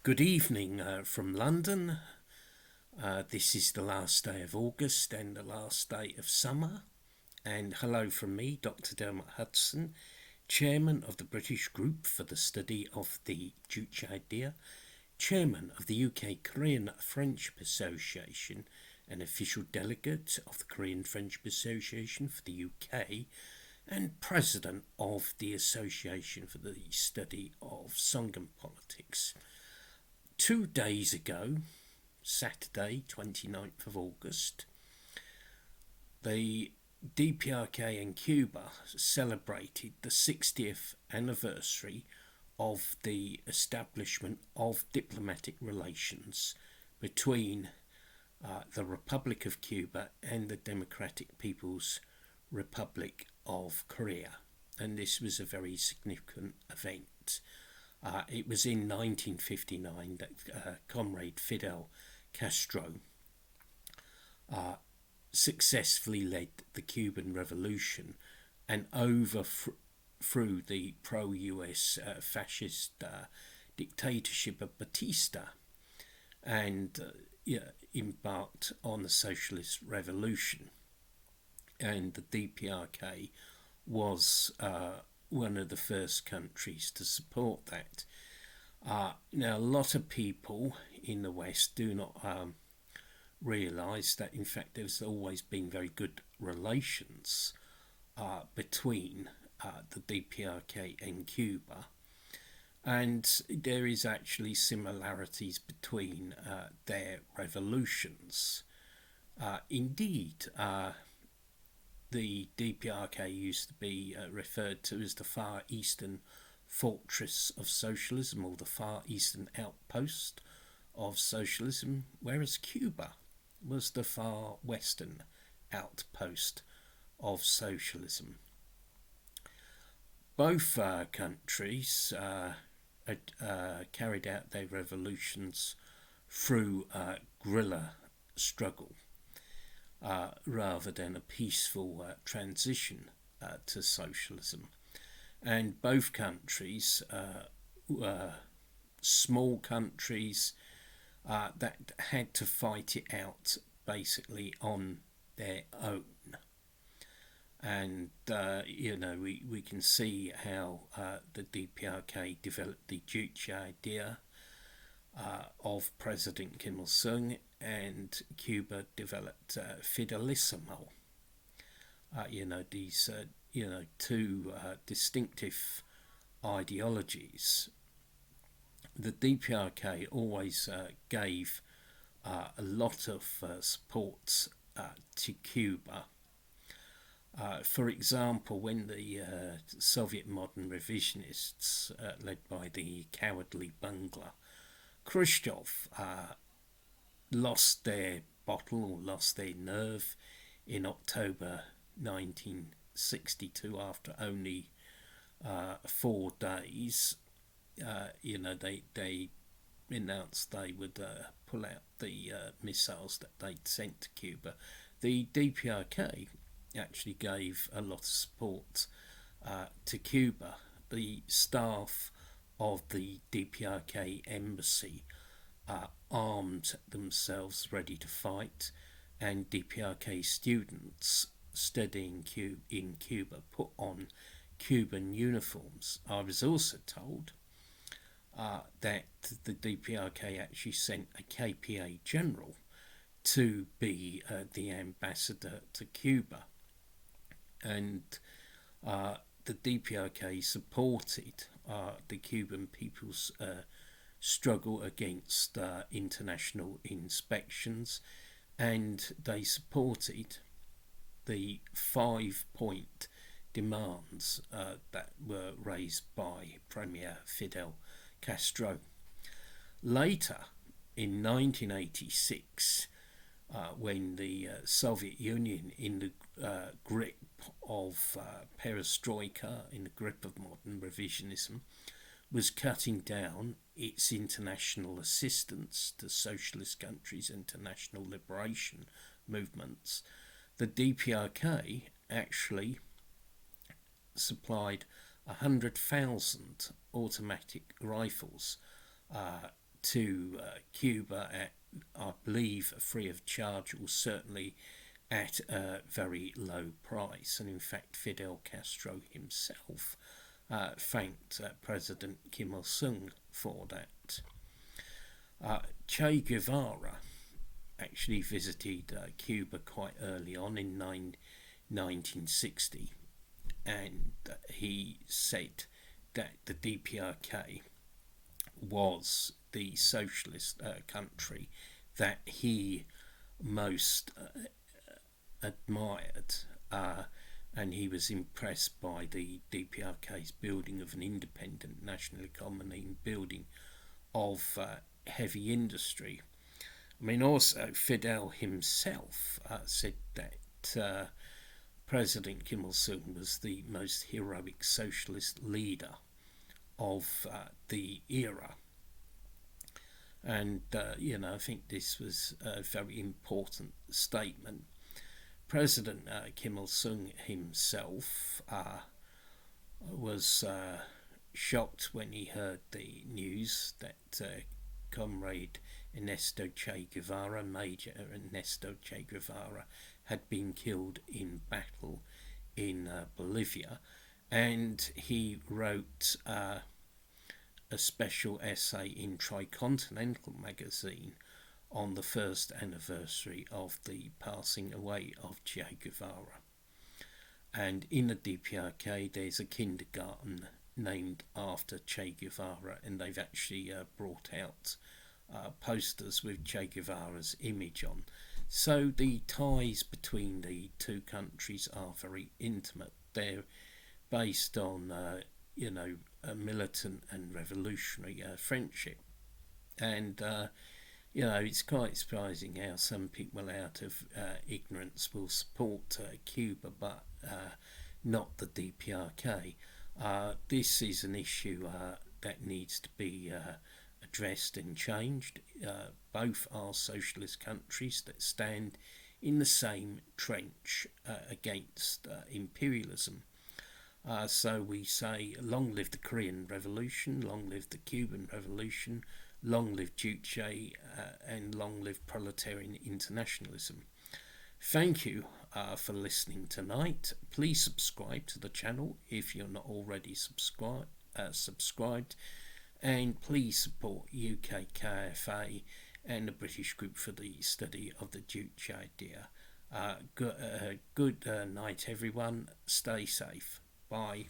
Good evening from London. This is the last day of August and the last day of summer. And hello from me, Dr. Dermot Hudson, Chairman of the British Group for the Study of the Juche idea, Chairman of the UK Korean Friendship Association, an official delegate of the Korean Friendship Association for the UK, and President of the Association for the Study of Songun Politics. 2 days ago, Saturday, 29th of August, the DPRK in Cuba celebrated the 60th anniversary of the establishment of diplomatic relations between the Republic of Cuba and the Democratic People's Republic of Korea. And this was a very significant event. It was in 1959 that Comrade Fidel Castro successfully led the Cuban Revolution and overthrew the pro-US fascist dictatorship of Batista and embarked on the socialist revolution. And the DPRK was one of the first countries to support that. Now, a lot of people in the West do not realise that, in fact, there's always been very good relations between the DPRK and Cuba, and there is actually similarities between their revolutions. Indeed, the DPRK used to be referred to as the Far Eastern Fortress of Socialism, or the Far Eastern Outpost of Socialism, whereas Cuba was the Far Western Outpost of Socialism. Both countries carried out their revolutions through guerrilla struggle, rather than a peaceful transition to socialism. And both countries were small countries that had to fight it out basically on their own. And we can see how the DPRK developed the Juche idea of President Kim Il-sung, and Cuba developed Fidelissimo. These two distinctive ideologies. The DPRK always gave a lot of support to Cuba. For example, when the Soviet modern revisionists, led by the cowardly bungler Khrushchev, lost their bottle or lost their nerve in October 1962 after only 4 days, they announced they would pull out the missiles that they'd sent to Cuba. The DPRK actually gave a lot of support to Cuba. The staff of the DPRK embassy armed themselves ready to fight, and DPRK students studying in Cuba put on Cuban uniforms. I was also told that the DPRK actually sent a KPA general to be the ambassador to Cuba, and the DPRK supported the Cuban people's struggle against international inspections, and they supported the 5-point demands that were raised by Premier Fidel Castro. Later, in 1986, when the Soviet Union, in the grip of perestroika, in the grip of modern revisionism, was cutting down its international assistance to socialist countries, international liberation movements, the DPRK actually supplied 100,000 automatic rifles to Cuba at, I believe, free of charge, or certainly at a very low price. And in fact, Fidel Castro himself thanked President Kim Il-sung for that. Che Guevara actually visited Cuba quite early on in 1960, and he said that the DPRK was the socialist country that he most admired, and he was impressed by the DPRK's building of an independent national economy and building of heavy industry. I mean, also Fidel himself said that President Kim Il-sung was the most heroic socialist leader of the era. And, I think this was a very important statement. President Kim Il-sung himself was shocked when he heard the news that Comrade Ernesto Che Guevara, Major Ernesto Che Guevara, had been killed in battle in Bolivia, and he wrote a special essay in Tricontinental magazine on the first anniversary of the passing away of Che Guevara. And in the DPRK there's a kindergarten named after Che Guevara, and they've actually brought out posters with Che Guevara's image on. So the ties between the two countries are very intimate. They're based on, a militant and revolutionary friendship. And, it's quite surprising how some people out of ignorance will support Cuba, but not the DPRK. This is an issue that needs to be addressed and changed. Both are socialist countries that stand in the same trench against imperialism. So we say, long live the Korean Revolution, long live the Cuban Revolution, long live Juche, and long live proletarian internationalism. Thank you for listening tonight. Please subscribe to the channel if you're not already subscribed, and please support UK KFA and the British Group for the Study of the Juche idea. Good night, everyone. Stay safe. Bye.